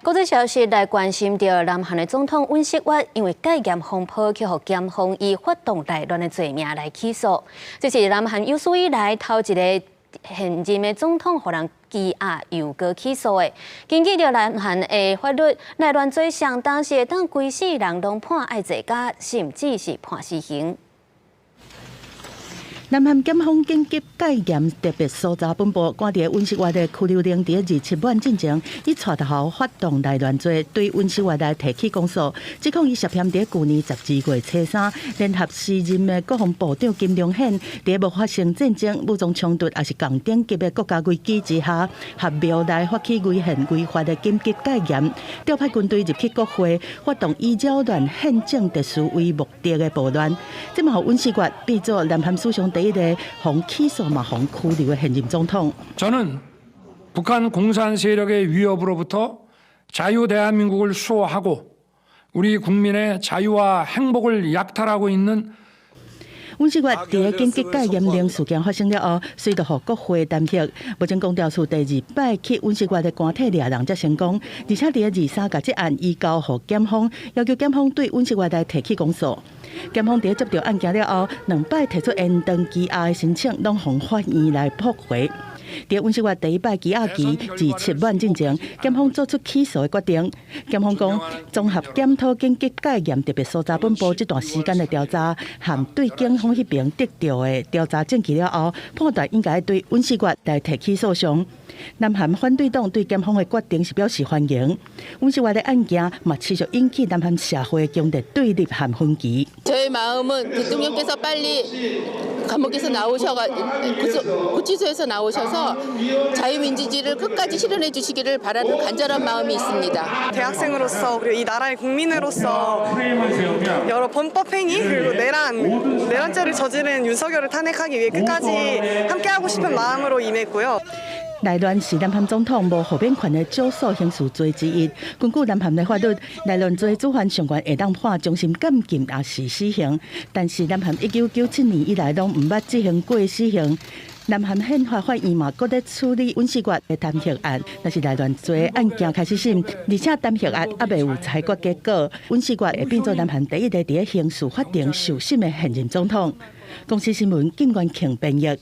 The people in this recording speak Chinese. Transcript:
国际消息来关心到南韩的总统尹锡悦，因为戒严风波，去予检方以发动内乱的罪名来起诉。这是南韩有史以来头一个现任的总统予人羁押又搁起诉的。根据着南韩的法律，内乱罪相当是会当规世人拢判爱罪加，甚至是判死刑。 南韩检方紧急戒严特别搜查本部赶伫尹锡悦的拘留令，伫27晚进前，以带头发动内乱罪对尹锡悦来提起公诉，指控伊涉嫌伫去年12月初3，联合时任的国防部长金正恩，伫无发生战争、武装冲突，也是共等级的国家危机之下，合谋来发起违宪违法的紧急戒严，调派军队入去国会，发动以扰乱宪政秩序为目的的暴乱。这么，尹锡悦变作南韩史上第一个防起诉嘛防拘留的现任总统。 저는 북한 공산 세력의 위협으로부터 자유 대한민국을 수호하고 우리 국민의 자유와 행복을 약탈하고 있는 尹锡悦伫紧急戒严令事件发生了后，随着予国会担协，目前公调处第2摆去尹锡悦的官邸掠人才成功，而且伫23甲这案移交予检方，要求检方对尹锡悦来提起公诉。检方伫接到案件了后，2摆提出延长羁押的申请，拢向法院来驳回。 伫尹锡悦第1摆羁押期至7晚之前，检方做出起诉的决定。检方讲，综合检讨紧急戒严特别搜查本部这段时间的调查，含对警方迄边得到的调查证据了后，判断应该对尹锡悦来提起诉讼。南韩反对党对检方的决定是表示欢迎。尹锡悦的案件嘛持续引起南韩社会强烈对立和分歧。 저의 마음은 대통령께서 빨리 감옥에서 나오셔가 구치소에서 나오셔서 자유민주주의를 끝까지 실현해 주시기를 바라는 간절한 마음이 있습니다. 대학생으로서 그리고 이 나라의 국민으로서 여러 범법 행위 그리고 내란죄를 저지른 윤석열을 탄핵하기 위해 끝까지 함께하고 싶은 마음으로 임했고요. 内乱是南韩总统无豁免权的少数刑事罪之一。根据南韩的法律，内乱罪主犯上悬会当判终身监禁，也是死刑。但是南韩1997年以来拢毋捌执行过死刑。南韩宪法法院嘛，搁在处理尹锡悦的弹劾案，但是内乱罪案件开始审，而且弹劾案还未有裁决结果。尹锡悦会变做南韩第一个伫刑事法庭受审的现任总统。公司新闻金冠庆编译。